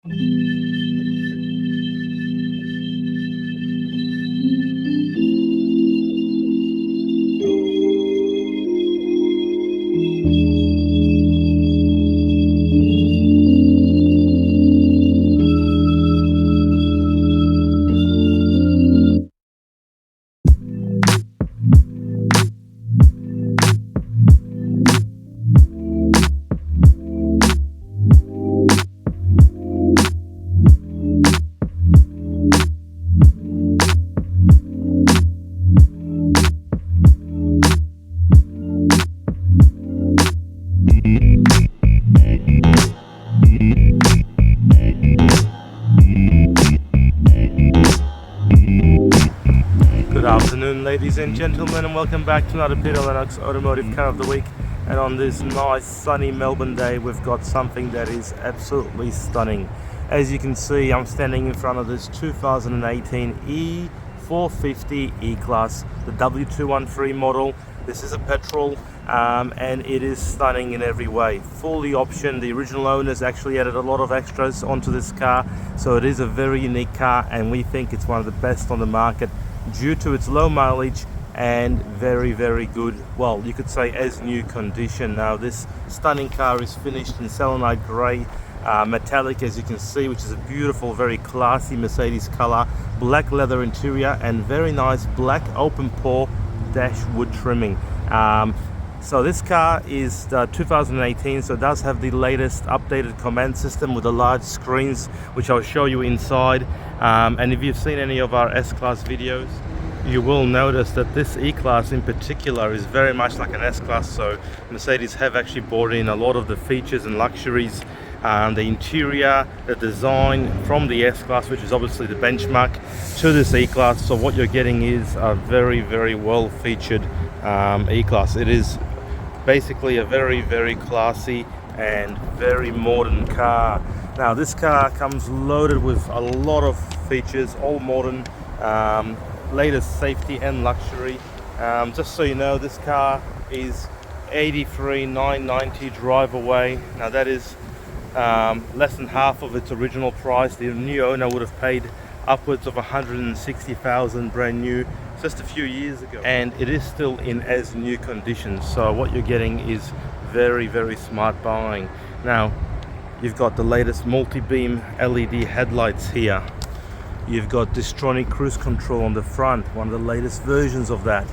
Good afternoon, ladies and gentlemen, and welcome back to another Peter Lennox Automotive Car of the Week. And on this nice sunny Melbourne day, we've got something that is absolutely stunning. As you can see, I'm standing in front of this 2018 E450 E-Class, the W213 model. This is a petrol, and it is stunning in every way. Fully optioned. The original owners actually added a lot of extras onto this car, so it is a very unique car, and we think it's one of the best on the market due to its low mileage and very good, well, you could say as new condition. Now this stunning car is finished in selenite grey metallic, as you can see, which is a beautiful, very classy Mercedes color. Black leather interior and very nice black open pore dash wood trimming. So this car is 2018, so it does have the latest updated command system with the large screens, which I'll show you inside. And if you've seen any of our S-Class videos, you will notice that this E-Class in particular is very much like an S-Class. So Mercedes have actually brought in a lot of the features and luxuries, the interior, the design from the S-Class, which is obviously the benchmark, to this E-Class. So what you're getting is a very well featured E-Class. It is basically a very classy and very modern car. Now this car comes loaded with a lot of features, all modern, latest safety and luxury. Just so you know, this car is 83,990 drive away. Now that is less than half of its original price. The new owner would have paid upwards of 160,000 brand new just a few years ago, and it is still in as new condition. So what you're getting is very smart buying. Now you've got the latest multi-beam LED headlights here. You've got Distronic cruise control on the front, one of the latest versions of that.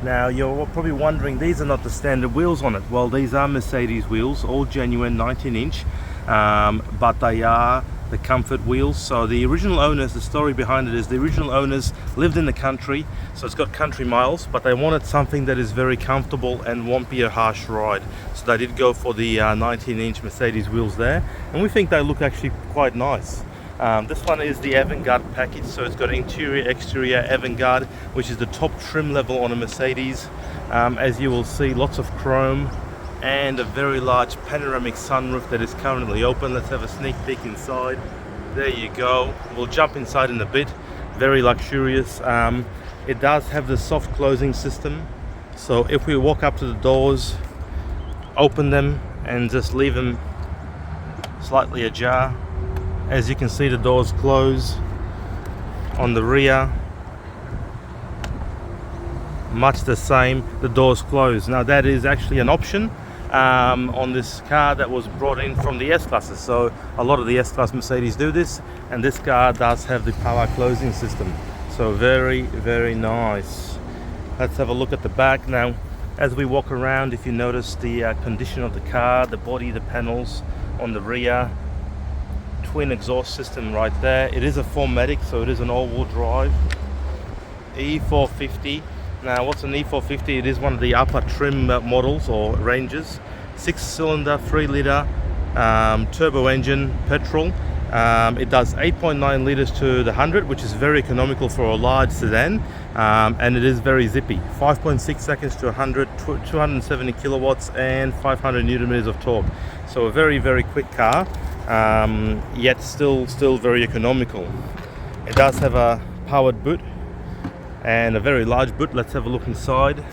Now you're probably wondering, these are not the standard wheels on it. Well, these are Mercedes wheels, all genuine 19-inch, but they are the comfort wheels. So the original owners, the story behind it is the original owners lived in the country, so it's got country miles, but they wanted something that is very comfortable and won't be a harsh ride. So they did go for the 19-inch Mercedes wheels there, and we think they look actually quite nice. This one is the Avant-Garde package, so it's got interior, exterior Avant-Garde, which is the top trim level on a Mercedes. As you will see, lots of chrome and a very large panoramic sunroof that is currently open. Let's have a sneak peek inside. There you go. We'll jump inside in a bit. Very luxurious. It does have the soft closing system, so if we walk up to the doors, open them and just leave them slightly ajar, as you can see, the doors close. On the rear, much the same, the doors close. Now that is actually an option on this car that was brought in from the S-Classes. So a lot of the S-Class Mercedes do this, and this car does have the power closing system. So very nice. Let's have a look at the back now. As we walk around, if you notice the condition of the car, the body, the panels on the rear, twin exhaust system right there. It is a 4MATIC, so it is an all-wheel drive E450. Now what's an E450? It is one of the upper trim models or ranges. 6-cylinder 3-litre turbo engine petrol. It does 8.9 litres to the 100, which is very economical for a large sedan, and it is very zippy. 5.6 seconds to 100, 270 kilowatts and 500 newton meters of torque. So a very quick car, yet still very economical. It does have a powered boot and a very large boot. Let's have a look inside.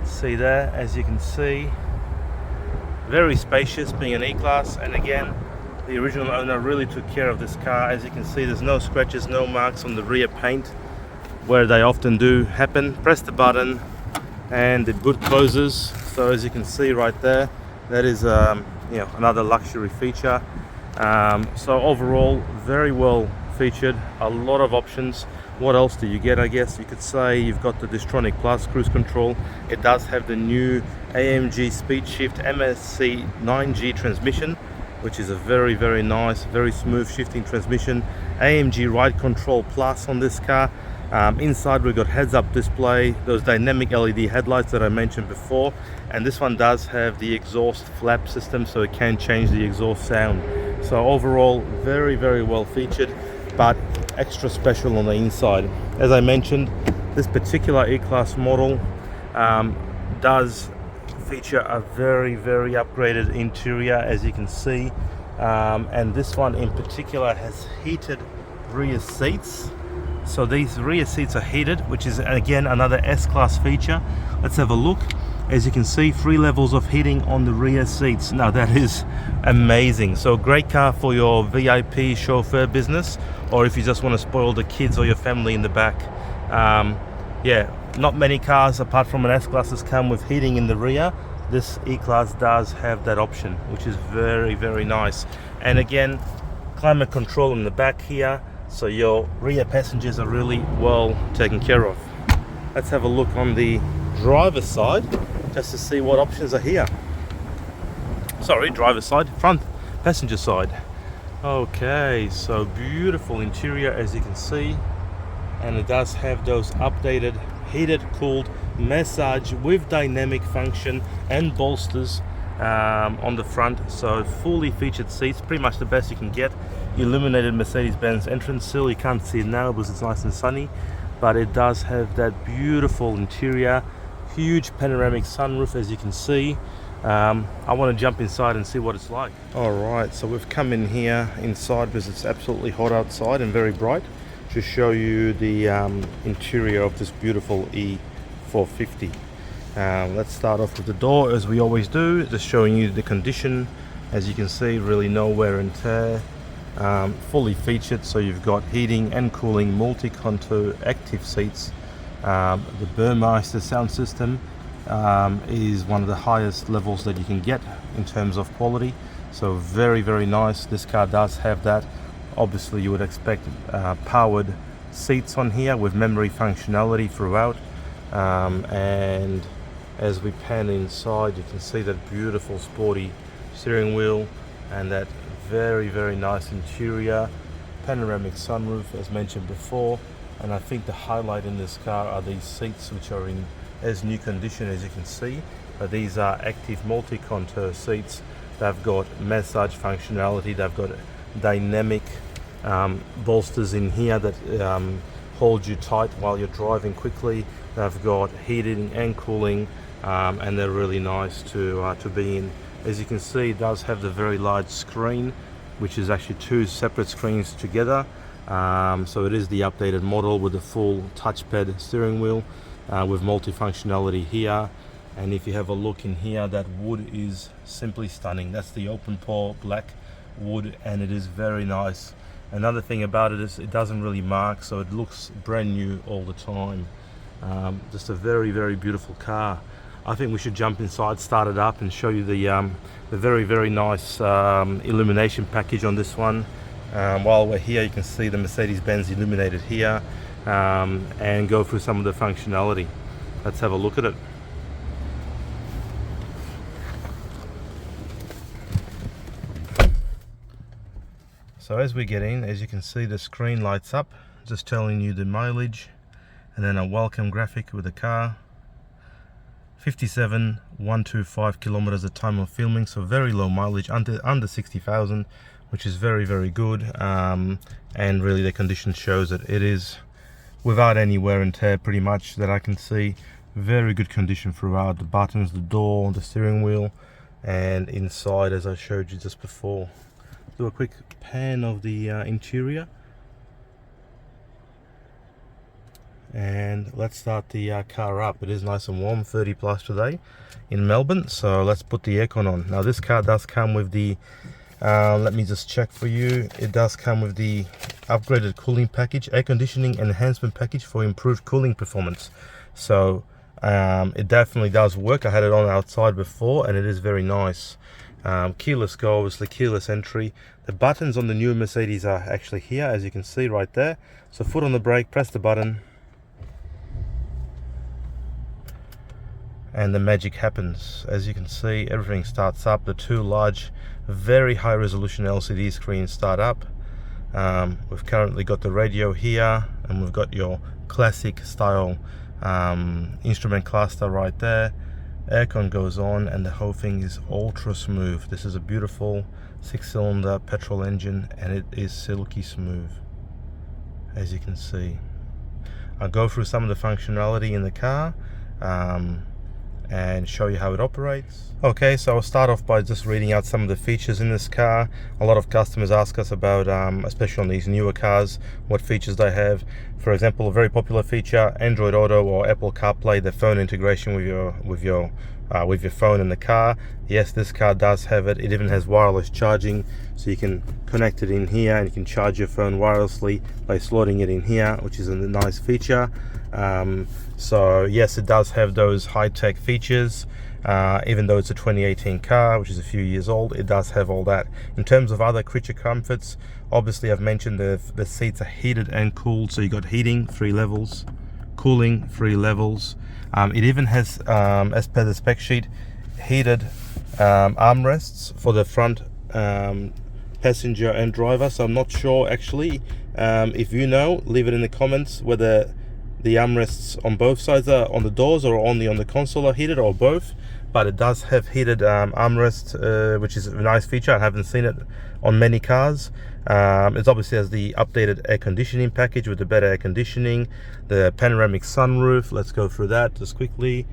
See there, as you can see, very spacious, being an E-Class, and again, The original owner really took care of this car. As you can see, there's no scratches, no marks on the rear paint where they often do happen. Press the button and the boot closes. So as you can see right there, that is you know, another luxury feature. So overall, very well featured, a lot of options. What else do you get? I guess you could say you've got the Distronic Plus cruise control. It does have the new AMG Speed Shift MSC 9G transmission, which is a very nice, very smooth shifting transmission. AMG Ride Control Plus on this car. Inside we've got heads-up display, those dynamic LED headlights that I mentioned before, and this one does have the exhaust flap system, so it can change the exhaust sound. So overall, very well featured, but extra special on the inside. As I mentioned, this particular E-Class model does feature a very upgraded interior, as you can see, and this one in particular has heated rear seats. So these rear seats are heated, which is again another S-Class feature. Let's have a look. As you can see, 3 levels of heating on the rear seats. Now that is amazing. So great car for your VIP chauffeur business, or if you just want to spoil the kids or your family in the back. Yeah, not many cars apart from an S-Classes come with heating in the rear. This E-Class does have that option, which is very nice. And again, climate control in the back here, so your rear passengers are really well taken care of. Let's have a look on the driver's side just to see what options are here. Sorry, driver's side, front passenger side. Okay, so beautiful interior, as you can see, and it does have those updated heated, cooled, massage with dynamic function and bolsters on the front. So fully featured seats, pretty much the best you can get. Illuminated Mercedes-Benz entrance sill. You can't see it now because it's nice and sunny, but it does have that beautiful interior. Huge panoramic sunroof, as you can see. I want to jump inside and see what it's like. Alright, so we've come in here inside because it's absolutely hot outside and very bright, to show you the interior of this beautiful E450. Let's start off with the door, as we always do, just showing you the condition. As you can see, really no wear and tear. Fully featured, so you've got heating and cooling, multi-contour active seats. The Burmeister sound system is one of the highest levels that you can get in terms of quality, so very nice. This car does have that. Obviously you would expect powered seats on here with memory functionality throughout, and as we pan inside, you can see that beautiful sporty steering wheel and that very nice interior. Panoramic sunroof, as mentioned before, and I think the highlight in this car are these seats, which are in as new condition as you can see. But these are active multi-contour seats. They've got massage functionality, they've got dynamic bolsters in here that hold you tight while you're driving quickly. They've got heating and cooling, and they're really nice to be in. As you can see, it does have the very large screen, which is actually 2 separate screens together. So it is the updated model with the full touchpad steering wheel with multi-functionality here. And if you have a look in here, that wood is simply stunning. That's the open pore black wood, and it is very nice. Another thing about it is it doesn't really mark, so it looks brand new all the time. Just a very beautiful car. I think we should jump inside, start it up, and show you the very nice illumination package on this one. While we're here, you can see the Mercedes-Benz illuminated here, and go through some of the functionality. Let's have a look at it. So as we get in, as you can see, the screen lights up, just telling you the mileage, and then a welcome graphic with the car. 57,125 kilometers at time of filming, so very low mileage, under 60,000, which is very good. And really the condition shows that it is without any wear and tear, pretty much, that I can see. Very good condition throughout. The buttons, the door, the steering wheel, and inside, as I showed you just before. Do a quick pan of the interior, and let's start the car up. It is nice and warm, 30 plus today in Melbourne, so let's put the aircon on. Now this car does come with the Let me just check for you. It does come with the upgraded cooling package, air conditioning enhancement package for improved cooling performance. So it definitely does work. I had it on outside before and it is very nice. Keyless go, obviously keyless entry. The buttons on the new Mercedes are actually here, as you can see right there. So foot on the brake, press the button, and the magic happens. As you can see, everything starts up. The two large, very high resolution LCD screens start up. We've currently got the radio here, and we've got your classic style instrument cluster right there. Aircon goes on, and the whole thing is ultra smooth. This is a beautiful 6-cylinder petrol engine, and it is silky smooth, as you can see. I'll go through some of the functionality in the car and show you how it operates. Okay, so I'll start off by just reading out some of the features in this car. A lot of customers ask us about, especially on these newer cars, what features they have. For example, a very popular feature, Android Auto or Apple CarPlay, the phone integration with your phone in the car. Yes, this car does have it. It even has wireless charging, so you can connect it in here and you can charge your phone wirelessly by slotting it in here, which is a nice feature. So yes, it does have those high-tech features. Even though it's a 2018 car, which is a few years old, it does have all that. In terms of other creature comforts, obviously I've mentioned the seats are heated and cooled, so you got heating 3 levels, cooling 3 levels. It even has, as per the spec sheet, heated armrests for the front passenger and driver. So I'm not sure actually. If you know, leave it in the comments whether the armrests on both sides are on the doors or only on the console are heated, or both. But it does have heated armrest, which is a nice feature. I haven't seen it on many cars. It obviously has the updated air conditioning package with the better air conditioning, the panoramic sunroof. Let's go through that just quickly,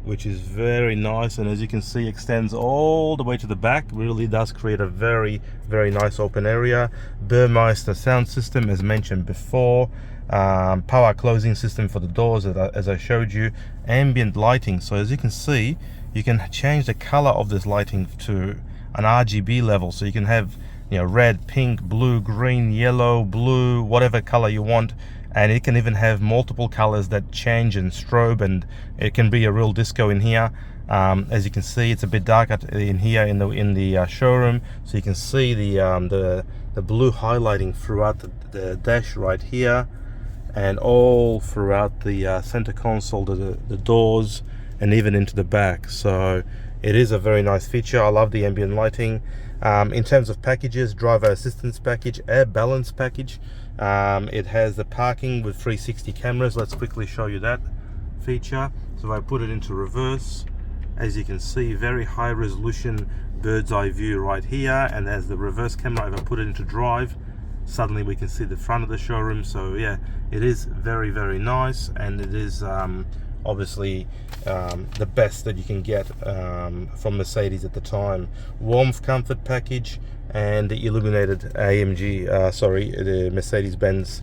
which is very nice, and as you can see, extends all the way to the back. Really does create a very, very nice open area. Burmeister sound system, as mentioned before. Power closing system for the doors, as I showed you. Ambient lighting, so as you can see, you can change the color of this lighting to an RGB level, so you can have, you know, red, pink, blue, green, yellow, blue, whatever color you want. And it can even have multiple colors that change and strobe, and it can be a real disco in here. As you can see, it's a bit darker in here in the showroom, so you can see the blue highlighting throughout the dash right here, and all throughout the center console, the doors, and even into the back. So it is a very nice feature. I love the ambient lighting. In terms of packages, driver assistance package, air balance package. It has the parking with 360 cameras. Let's quickly show you that feature. So if I put it into reverse, as you can see, very high resolution bird's eye view right here, and there's the reverse camera. If I put it into drive, suddenly we can see the front of the showroom. So yeah, it is very, very nice, and it is obviously the best that you can get from Mercedes at the time. Warmth comfort package, and the illuminated the Mercedes-Benz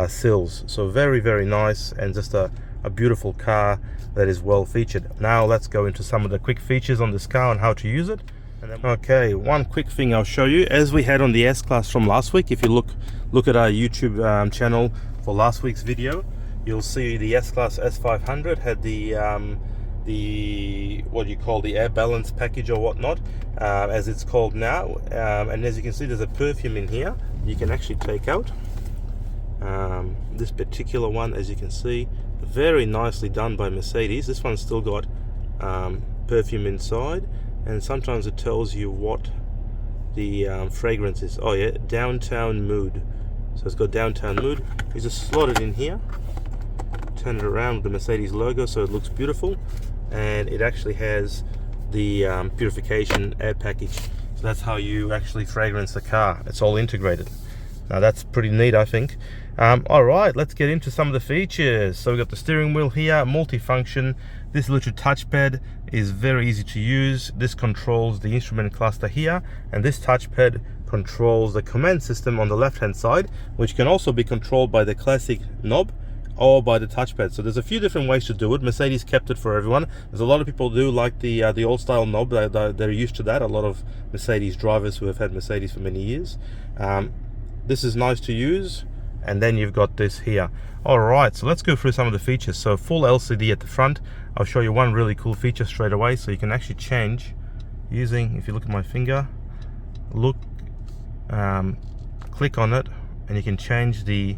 sills. So very, very nice, and just a beautiful car that is well featured. Now let's go into some of the quick features on this car and how to use it. Okay, one quick thing I'll show you, as we had on the S-Class from last week. If you look at our YouTube channel for last week's video, you'll see the S-Class S500 had the what you call the air balance package or whatnot, as it's called now. And as you can see, there's a perfume in here you can actually take out. This particular one, as you can see, very nicely done by Mercedes. This one's still got perfume inside, and sometimes it tells you what the fragrance is. Oh yeah, downtown mood. So it's got downtown mood. You just slot it in here, turn it around with the Mercedes logo so it looks beautiful, and it actually has the purification air package. So that's how you actually fragrance the car. It's all integrated. Now that's pretty neat, I think. All right, let's get into some of the features. So we've got the steering wheel here, multifunction. This little touchpad is very easy to use. This controls the instrument cluster here, and this touchpad controls the command system on the left hand side, which can also be controlled by the classic knob or by the touchpad. So there's a few different ways to do it. Mercedes kept it for everyone. There's a lot of people do like the old style knob. They're used to that. A lot of Mercedes drivers who have had Mercedes for many years. This is nice to use. And then you've got this here. All right, so let's go through some of the features. So full LCD at the front. I'll show you one really cool feature straight away. So you can actually change using, if you look at my finger, look, click on it, and you can change the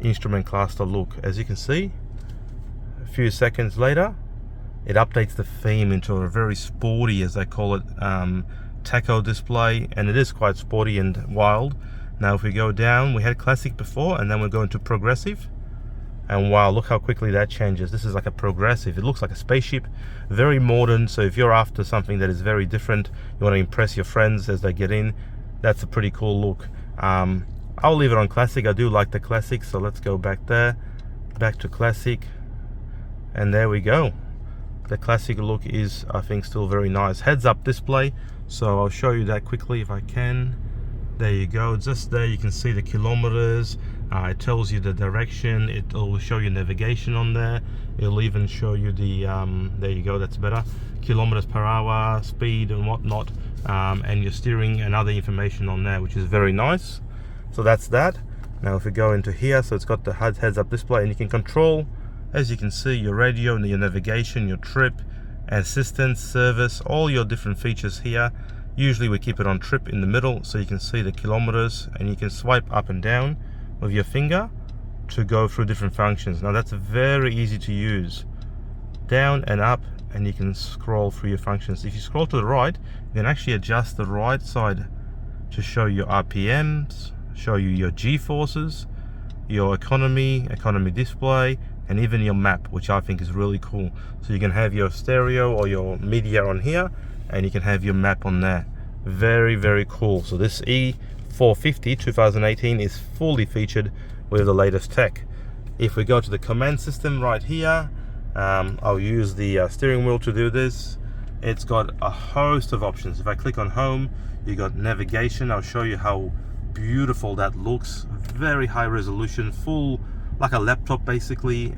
instrument cluster look. As you can see, a few seconds later, it updates the theme into a very sporty, as they call it, tacho display, and it is quite sporty and wild. Now if we go down, we had classic before, and then we'll go into progressive, and wow, look how quickly that changes. This is like a progressive. It looks like a spaceship, very modern. So if you're after something that is very different, you want to impress your friends as they get in, that's a pretty cool look. I'll leave it on classic. I do like the classic, so let's go back there, back to classic, and there we go. The classic look is, I think, still very nice. Heads up display, so I'll show you that quickly if I can. There you go, just there you can see the kilometers. It tells you the direction. It will show you navigation on there. It'll even show you the there you go, that's better, kilometers per hour, speed and whatnot, and your steering and other information on there, which is very nice. So that's that. Now if we go into here, so it's got the heads up display, and you can control, as you can see, your radio and your navigation, your trip, assistance, service, all your different features here. Usually we keep it on trip in the middle, so you can see the kilometers, and you can swipe up and down with your finger to go through different functions. Now that's very easy to use. Down and up, and you can scroll through your functions. If you scroll to the right, you can actually adjust the right side to show your RPMs, show you your G-forces, your economy display, and even your map, which I think is really cool. So you can have your stereo or your media on here, and you can have your map on there. Very, very cool. So this E450 2018 is fully featured with the latest tech. If we go to the command system right here, I'll use the steering wheel to do this. It's got a host of options. If I click on home, you got navigation. I'll show you how beautiful that looks. Very high resolution, full, like a laptop basically,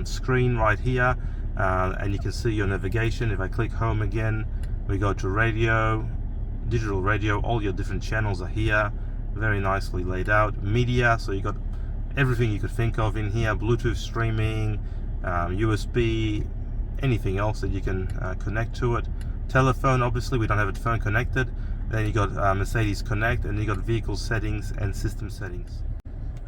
screen right here, and you can see your navigation. If I click home again, we go to radio, digital radio, all your different channels are here, very nicely laid out. Media, so you got everything you could think of in here, Bluetooth streaming, USB, anything else that you can connect to it. Telephone, obviously we don't have a phone connected. Then you got Mercedes Connect, and you got vehicle settings and system settings.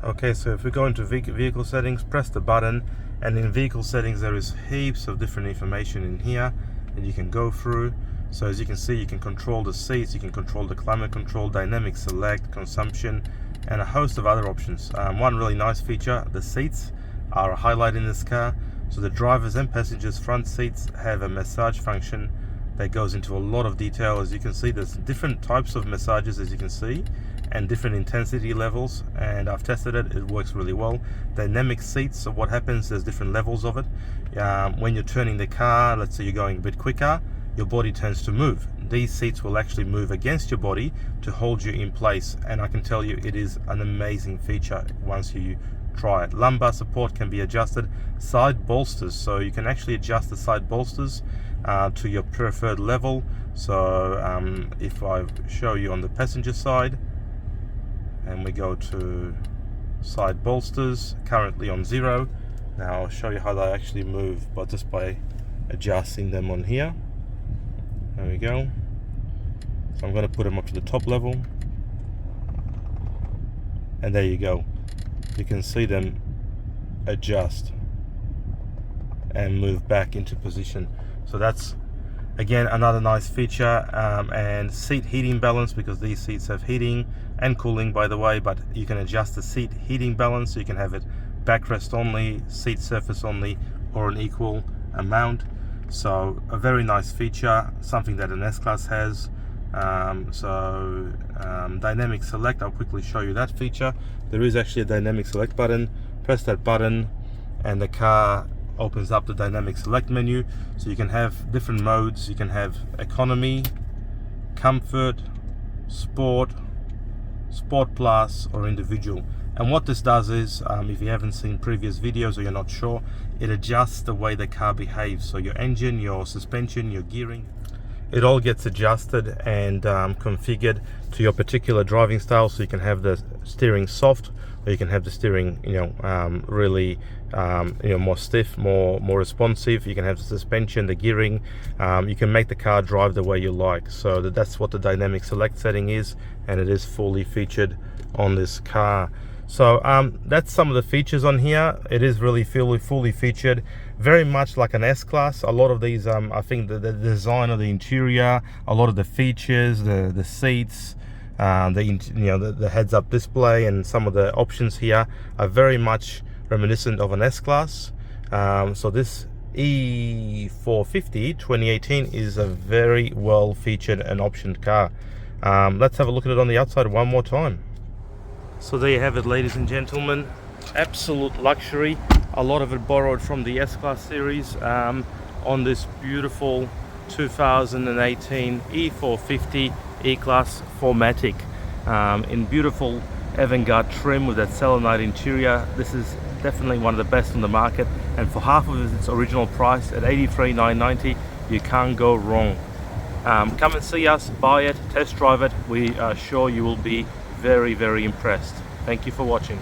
Okay, so if we go into vehicle settings, press the button, and in vehicle settings there is heaps of different information in here that you can go through. So as you can see, you can control the seats, you can control the climate control, dynamic select, consumption, and a host of other options. One really nice feature, the seats are a highlight in this car. So the drivers and passengers front seats have a massage function that goes into a lot of detail. As you can see, there's different types of massages, as you can see, and different intensity levels, and I've tested it, it works really well. Dynamic seats, so what happens, there's different levels of it. When you're turning the car, let's say you're going a bit quicker, your body tends to move. These seats will actually move against your body to hold you in place, and I can tell you it is an amazing feature once you try it. Lumbar support can be adjusted. Side bolsters, so you can actually adjust the side bolsters to your preferred level. So if I show you on the passenger side, and we go to side bolsters, currently on 0. Now I'll show you how they actually move, but just by adjusting them on here. There we go. So I'm going to put them up to the top level, and there you go. You can see them adjust and move back into position. So that's again another nice feature. And seat heating balance, because these seats have heating and cooling, by the way, but you can adjust the seat heating balance, so you can have it backrest only, seat surface only, or an equal amount. So a very nice feature, something that an S-Class has. Dynamic select, I'll quickly show you that feature. There is actually a dynamic select button. Press that button and the car opens up the dynamic select menu. So you can have different modes. You can have economy, comfort, sport, Sport Plus or individual. And what this does is, if you haven't seen previous videos or you're not sure, it adjusts the way the car behaves. So your engine, your suspension, your gearing, it all gets adjusted and configured to your particular driving style. So you can have the steering soft, or you can have the steering, really, more stiff, more responsive. You can have the suspension, the gearing. You can make the car drive the way you like. So that's what the dynamic select setting is, and it is fully featured on this car. So that's some of the features on here. It is really fully featured, very much like an S-Class. A lot of these, I think the design of the interior, a lot of the features, the seats, the heads-up display, and some of the options here are very much reminiscent of an S-Class. So this E450 2018 is a very well featured and optioned car. Let's have a look at it on the outside one more time. So there you have it, ladies and gentlemen. Absolute luxury. A lot of it borrowed from the S-Class series on this beautiful 2018 E450 E-Class 4MATIC in beautiful avant-garde trim with that selenite interior. This is definitely one of the best on the market, and for half of its original price at $83,990, you can't go wrong. Come and see us, buy it, test drive it. We are sure you will be very, very impressed. Thank you for watching.